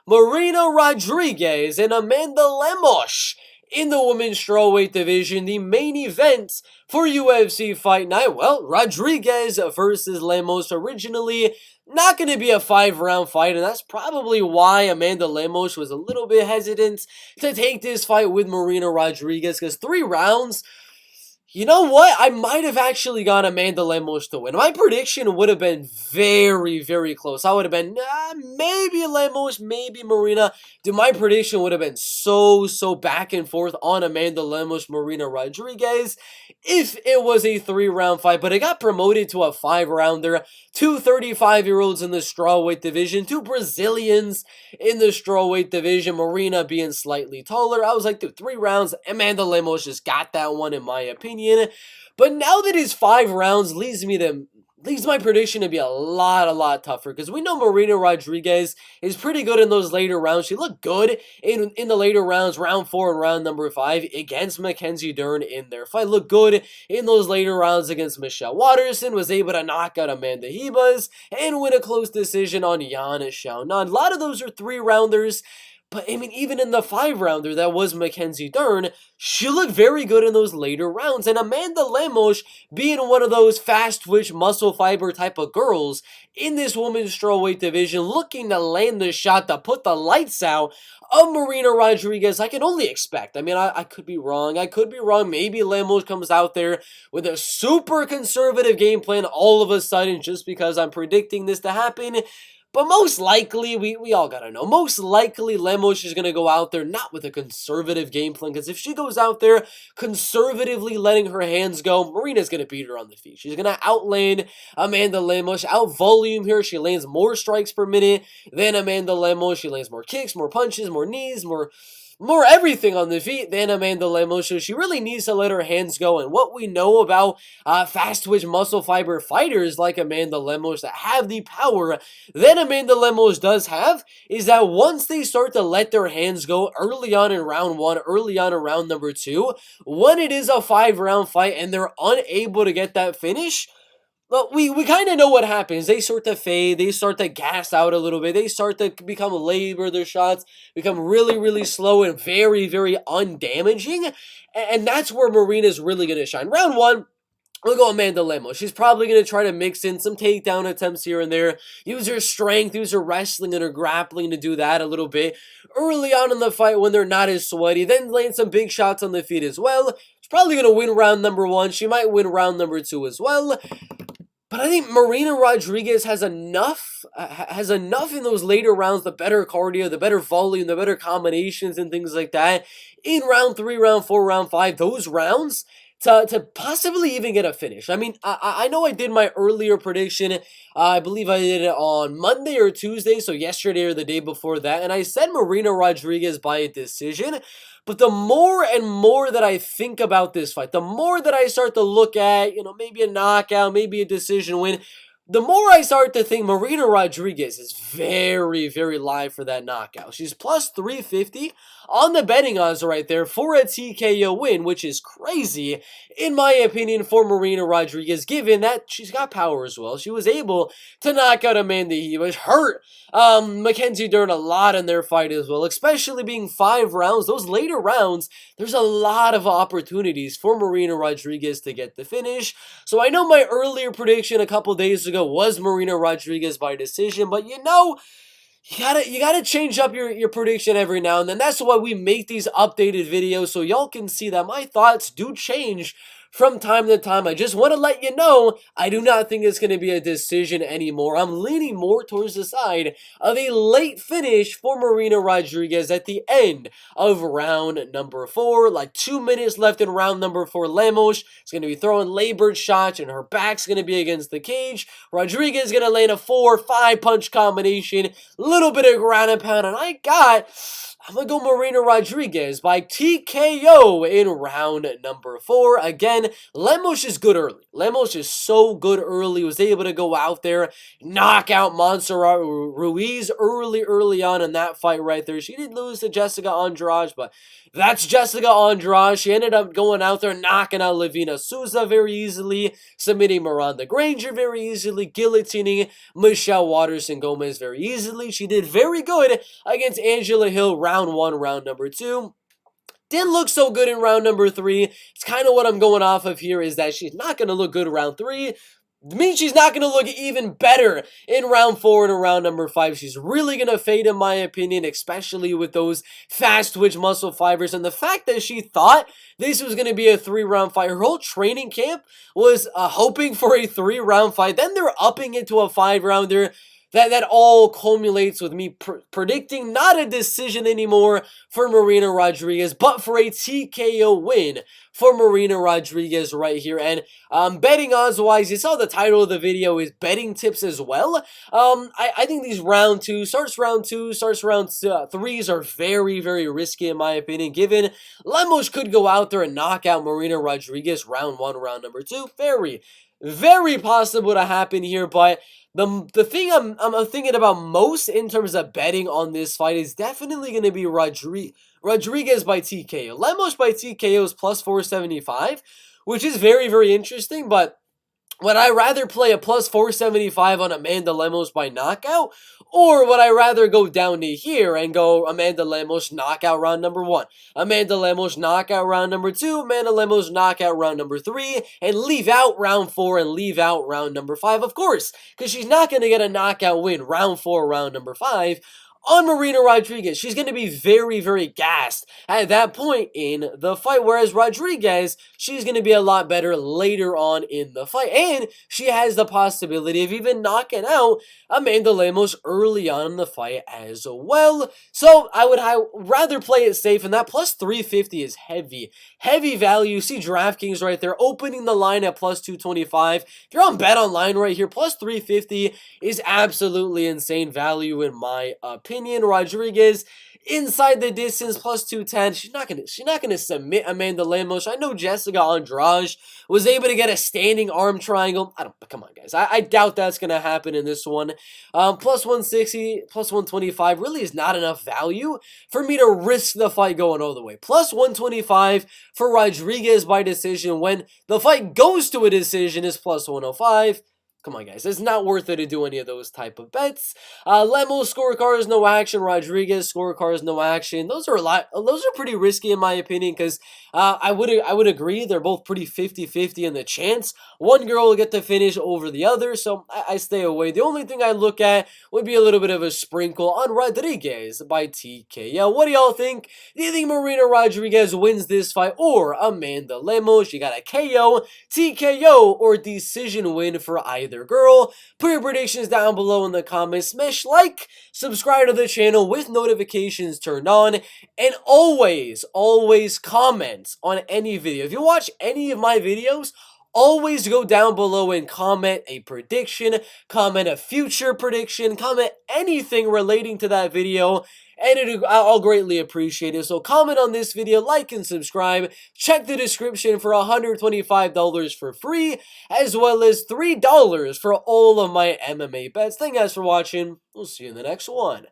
Marina Rodriguez and Amanda Lemos in the women's strawweight division, the main event for UFC Fight Night. Well, Rodriguez versus Lemos, originally not going to be a 5-round fight, and that's probably why Amanda Lemos was a little bit hesitant to take this fight with Marina Rodriguez, because 3 rounds, you know what? I might have actually gone Amanda Lemos to win. My prediction would have been very, very close. I would have been, maybe Lemos, maybe Marina. Dude, my prediction would have been so back and forth on Amanda Lemos, Marina Rodriguez if it was a 3-round fight. But it got promoted to a 5-rounder. 2 35-year-olds in the strawweight division. 2 Brazilians in the strawweight division. Marina being slightly taller. I was like, dude, 3 rounds. Amanda Lemos just got that one in my opinion. But now that it's 5 rounds, leads my prediction to be a lot tougher, because we know Marina Rodriguez is pretty good in those later rounds. She looked good in the later rounds, round 4 and round number 5 against Mackenzie Dern in their fight. Looked good in those later rounds against Michelle Waterson, was able to knock out Amanda Ribas and win a close decision on Yan Xiaonan. A lot of those are 3-rounders. But, I mean, even in the 5-rounder that was Mackenzie Dern, she looked very good in those later rounds. And Amanda Lemos, being one of those fast-twitch, muscle fiber type of girls in this women's strawweight division, looking to land the shot to put the lights out of Marina Rodriguez, I can only expect. I mean, I could be wrong. Maybe Lemos comes out there with a super conservative game plan all of a sudden just because I'm predicting this to happen. But most likely, we all gotta know, most likely Lemos is gonna go out there not with a conservative game plan, because if she goes out there conservatively letting her hands go, Marina's gonna beat her on the feet. She's gonna outlane Amanda Lemos, out-volume her. She lands more strikes per minute than Amanda Lemos. She lands more kicks, more punches, more knees, more everything on the feet than Amanda Lemos, so she really needs to let her hands go. And what we know about fast-twitch muscle fiber fighters like Amanda Lemos that have the power that Amanda Lemos does have is that once they start to let their hands go early on in round 1, early on in round number 2, when it is a 5-round fight and they're unable to get that finish, well, we kind of know what happens. They start to fade. They start to gas out a little bit. They start to become labor their shots, become really slow and very undamaging. And that's where Marina's really going to shine. Round 1, we'll go Amanda Lemos. She's probably going to try to mix in some takedown attempts here and there. Use her strength, use her wrestling and her grappling to do that a little bit early on in the fight when they're not as sweaty. Then land some big shots on the feet as well. She's probably going to win round number 1. She might win round number 2 as well. But I think Marina Rodriguez has enough in those later rounds, the better cardio, the better volume, the better combinations and things like that, in round 3, round 4, round 5, those rounds, to possibly even get a finish. I mean, I know I did my earlier prediction, I believe I did it on Monday or Tuesday, so yesterday or the day before that, and I said Marina Rodriguez by a decision. But the more and more that I think about this fight, the more that I start to look at, maybe a knockout, maybe a decision win, the more I start to think Marina Rodriguez is very live for that knockout. She's plus 350 on the betting odds right there for a TKO win, which is crazy, in my opinion, for Marina Rodriguez, given that she's got power as well. She was able to knock out Amanda Ribas, hurt Mackenzie Dern a lot in their fight as well, especially being 5 rounds. Those later rounds, there's a lot of opportunities for Marina Rodriguez to get the finish. So I know my earlier prediction a couple days ago was Marina Rodriguez by decision, but you gotta change up your prediction every now and then. That's why we make these updated videos, so y'all can see that my thoughts do change from time to time. I just want to let you know, I do not think it's going to be a decision anymore. I'm leaning more towards the side of a late finish for Marina Rodriguez at the end of round number 4. Like 2 minutes left in round number 4. Lemos is going to be throwing labored shots, and her back's going to be against the cage. Rodriguez is going to land a 4-5 punch combination, little bit of ground and pound, and I got I'm gonna go Marina Rodriguez by TKO in round number 4. Again, Lemos is good early. Lemos is so good early. Was able to go out there, knock out Montserrat Ruiz early on in that fight right there. She did lose to Jessica Andrade, but that's Jessica Andrade. She ended up going out there, knocking out Lavina Souza very easily, submitting Miranda Granger very easily, guillotining Michelle Waterson Gomez very easily. She did very good against Angela Hill round 1, round number 2. Didn't look so good in round number 3. It's kind of what I'm going off of here, is that she's not going to look good round 3. Means she's not going to look even better in round 4 and around number 5. She's really going to fade, in my opinion, especially with those fast twitch muscle fibers. And the fact that she thought this was going to be a 3-round fight. Her whole training camp was hoping for a 3-round fight. Then they're upping it to a 5-rounder. That all culminates with me predicting not a decision anymore for Marina Rodriguez, but for a TKO win for Marina Rodriguez right here. And betting odds-wise, you saw the title of the video is betting tips as well. I think these round 2, starts round 3s are very, very risky in my opinion, given Lemos could go out there and knock out Marina Rodriguez round 1, round number 2. Very, very possible to happen here, but the thing I'm thinking about most in terms of betting on this fight is definitely going to be Rodriguez by TKO. Lemos by TKO is plus 475, which is very, very interesting, but would I rather play a plus 475 on Amanda Lemos by knockout, or would I rather go down to here and go Amanda Lemos knockout round number 1, Amanda Lemos knockout round number 2, Amanda Lemos knockout round number 3, and leave out round 4 and leave out round number 5, of course, because she's not going to get a knockout win round 4, round number 5, on Marina Rodriguez. She's going to be very, very gassed at that point in the fight, whereas Rodriguez, she's going to be a lot better later on in the fight, and she has the possibility of even knocking out Amanda Lemos early on in the fight as well. So I would rather play it safe, and that plus 350 is heavy value. See DraftKings right there opening the line at plus 225. If you're on Bet Online right here, plus 350 is absolutely insane value in my opinion. Rodriguez inside the distance plus 210. She's not gonna submit Amanda Lemos. I know Jessica Andrade was able to get a standing arm triangle. Come on guys, I doubt that's gonna happen in this one. Plus 160, plus 125 really is not enough value for me to risk the fight going all the way. Plus 125 for Rodriguez by decision when the fight goes to a decision is plus 105. Come on, guys. It's not worth it to do any of those type of bets. Lemos scorecards, no action. Rodriguez scorecards, no action. Those are pretty risky in my opinion, because I would agree they're both pretty 50-50 in the chance one girl will get the finish over the other. So I stay away. The only thing I look at would be a little bit of a sprinkle on Rodriguez by TKO. What do y'all think? Do you think Marina Rodriguez wins this fight, or Amanda Lemos? You got a KO, TKO, or decision win for either girl? Put your predictions down below in the comments. Smash like, subscribe to the channel with notifications turned on, and always comment on any video. If you watch any of my videos, always go down below and comment a prediction, comment a future prediction, comment anything relating to that video, and I'll greatly appreciate it. So comment on this video, like and subscribe. Check the description for $125 for free, as well as $3 for all of my MMA bets. Thank you guys for watching. We'll see you in the next one.